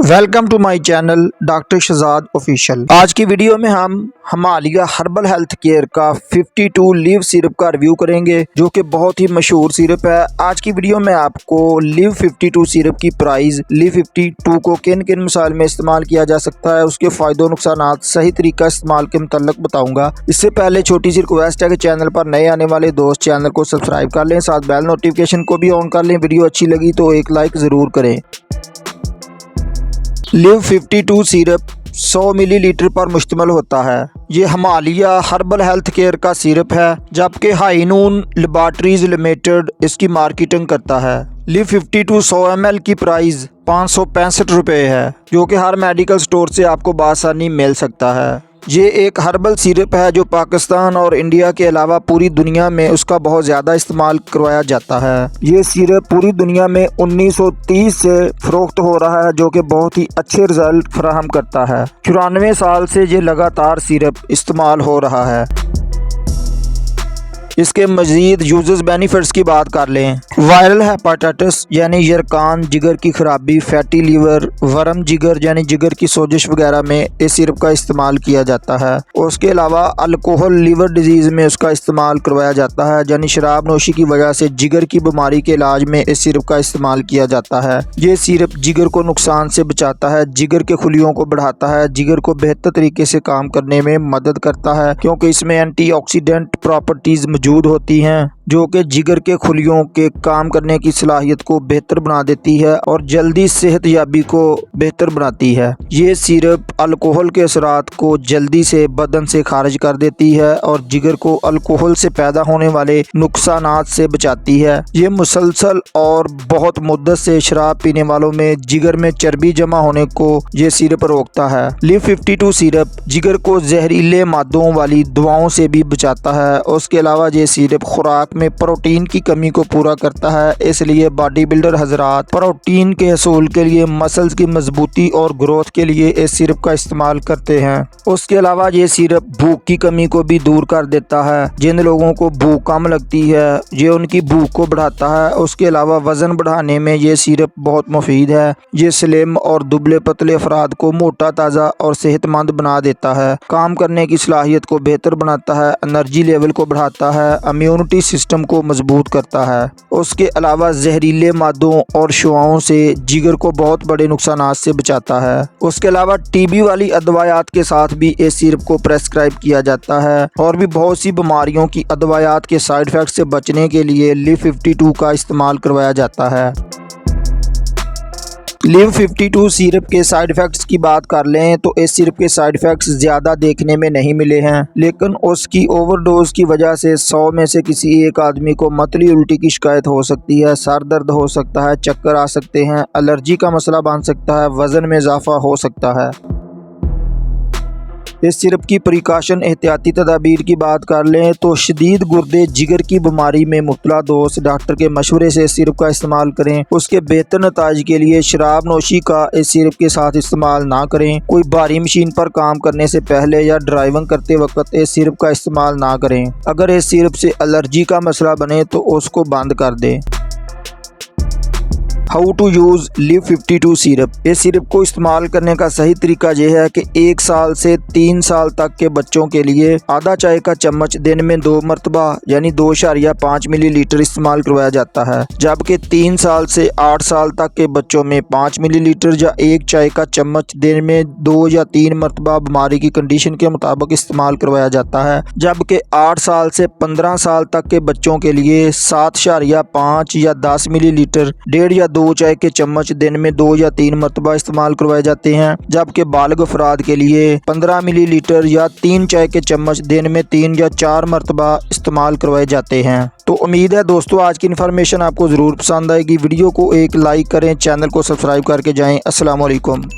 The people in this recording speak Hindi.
Welcome to my channel doctor Shahzad official. आज की वीडियो में हम हिमालय हर्बल हेल्थ केयर का 52 लीव सिरप का रिव्यू करेंगे, जो कि बहुत ही मशहूर सिरप है। आज की वीडियो में आपको लीव 52 सिरप की प्राइस, लीव 52 को किन किन मिसाल में इस्तेमाल किया जा सकता है, उसके फ़ायदे नुकसान, सही तरीका इस्तेमाल के मुतल्लिक बताऊंगा। इससे पहले छोटी सी रिक्वेस्ट है कि चैनल पर नए आने वाले दोस्त चैनल को सब्सक्राइब कर लें, साथ बेल नोटिफिकेशन को भी ऑन कर लें। वीडियो अच्छी लगी तो एक लाइक ज़रूर करें। लीव 52 सिरप 100 मिलीलीटर पर मुश्तमिल होता है। ये हिमालय हर्बल हेल्थ केयर का सिरप है, जबकि हाईनून लैबोरेटरीज लिमिटेड इसकी मार्केटिंग करता है। लीव 52 100 ml की प्राइस 565 रुपये है, जो कि हर मेडिकल स्टोर से आपको बआसानी मिल सकता है। ये एक हर्बल सिरप है जो पाकिस्तान और इंडिया के अलावा पूरी दुनिया में उसका बहुत ज़्यादा इस्तेमाल करवाया जाता है। ये सिरप पूरी दुनिया में 1930 से फरोख्त हो रहा है, जो कि बहुत ही अच्छे रिजल्ट फराहम करता है। 94 साल से ये लगातार सिरप इस्तेमाल हो रहा है। इसके मज़ीद यूजर्स बेनिफिट्स की बात कर लें। वायरल हेपाटाइटिस यानी यरकान, जिगर की खराबी, फैटी लीवर, वर्म जिगर यानी जिगर की सोजिश वगैरह में इस सिरप का इस्तेमाल किया जाता है। उसके अलावा अल्कोहल लीवर डिजीज़ में उसका इस्तेमाल करवाया जाता है, यानी शराब नोशी की वजह से जिगर की बीमारी के इलाज में इस सिरप का इस्तेमाल किया जाता है। ये सिरप जिगर को नुकसान से बचाता है, जिगर के खुलियों को बढ़ाता है, जिगर को बेहतर तरीके से काम करने में मदद करता है, क्योंकि इसमें एंटीऑक्सीडेंट प्रॉपर्टीज़ मौजूद होती हैं, जो कि जिगर के खुलियों के काम करने की सलाहियत को बेहतर बना देती है और जल्दी सेहतयाबी को बेहतर बनाती है। ये सिरप अल्कोहल के असरात को जल्दी से बदन से खारिज कर देती है और जिगर को अल्कोहल से पैदा होने वाले नुकसानात से बचाती है। ये मुसलसल और बहुत मुद्दत से शराब पीने वालों में जिगर में चर्बी जमा होने को ये सिरप रोकता है। लीव 52 सिरप जिगर को जहरीले मादों वाली दवाओं से भी बचाता है। उसके अलावा ये सिरप खुराक में प्रोटीन की कमी को पूरा करता है, इसलिए बॉडी बिल्डर हजरात प्रोटीन के हसूल के लिए, मसल्स की मजबूती और ग्रोथ के लिए इस सिरप का इस्तेमाल करते हैं। उसके अलावा ये सिरप भूख की कमी को भी दूर कर देता है। जिन लोगों को भूख कम लगती है, ये उनकी भूख को बढ़ाता है। उसके अलावा वजन बढ़ाने में ये सिरप बहुत मुफीद है। ये स्लिम और दुबले पतले अफराद को मोटा, ताज़ा और सेहतमंद बना देता है, काम करने की सलाहियत को बेहतर बनाता है, एनर्जी लेवल को बढ़ाता है, इम्यूनिटी सिस्टम को मजबूत करता है। उसके अलावा जहरीले मादों और शुआओं से जिगर को बहुत बड़े नुकसानात से बचाता है। उसके अलावा टीबी वाली अदवायात के साथ भी इस सिरप को प्रेस्क्राइब किया जाता है और भी बहुत सी बीमारियों की अदवायात के साइड इफेक्ट से बचने के लिए लीव 52 का इस्तेमाल करवाया जाता है। लीव 52 सिरप के साइड इफ़ेक्ट्स की बात कर लें तो इस सिरप के साइड इफ़ेक्ट्स ज़्यादा देखने में नहीं मिले हैं, लेकिन उसकी ओवरडोज की वजह से 100 में से किसी एक आदमी को मतली उल्टी की शिकायत हो सकती है, सर दर्द हो सकता है, चक्कर आ सकते हैं, एलर्जी का मसला बन सकता है, वज़न में इजाफा हो सकता है। इस सिरप की प्रिकॉशन एहतियाती तदाबीर की बात कर लें तो शदीद गुर्दे जिगर की बीमारी में मुब्तला दोस्त डॉक्टर के मशवरे से इस सिरप का इस्तेमाल करें। उसके बेहतर नताज के लिए शराब नोशी का इस सिरप के साथ इस्तेमाल ना करें। कोई भारी मशीन पर काम करने से पहले या ड्राइविंग करते वक्त इस सिरप का इस्तेमाल ना करें। अगर इस सिरप से एलर्जी का मसला बने तो उसको बंद कर दें। How to use Liv 52 syrup. इस सिरप को इस्तेमाल करने का सही तरीका यह है कि 1 साल से 3 साल तक के बच्चों के लिए आधा चाय का चम्मच दिन में 2 मरतबा यानी 2.5 मिलीलीटर इस्तेमाल करवाया जाता है, जबकि 3 साल से 8 साल तक के बच्चों में 5 मिलीलीटर या 1 चाय का चम्मच दिन में 2 या 3 मरतबा बीमारी की कंडीशन के मुताबिक इस्तेमाल करवाया जाता है, जबकि 8 साल से 15 साल तक के बच्चों के लिए 7.5 या 10 मिलीलीटर 1.5 या 2 चाय के चम्मच दिन में 2 या 3 मरतबा इस्तेमाल करवाए जाते हैं, जबकि बालिग अफराद के लिए 15 मिलीलीटर या 3 चाय के चम्मच दिन में 3 या 4 मरतबा इस्तेमाल करवाए जाते हैं। तो उम्मीद है दोस्तों आज की इन्फॉर्मेशन आपको ज़रूर पसंद आएगी। वीडियो को एक लाइक करें, चैनल को सब्सक्राइब करके जाएं। अस्सलाम वालेकुम।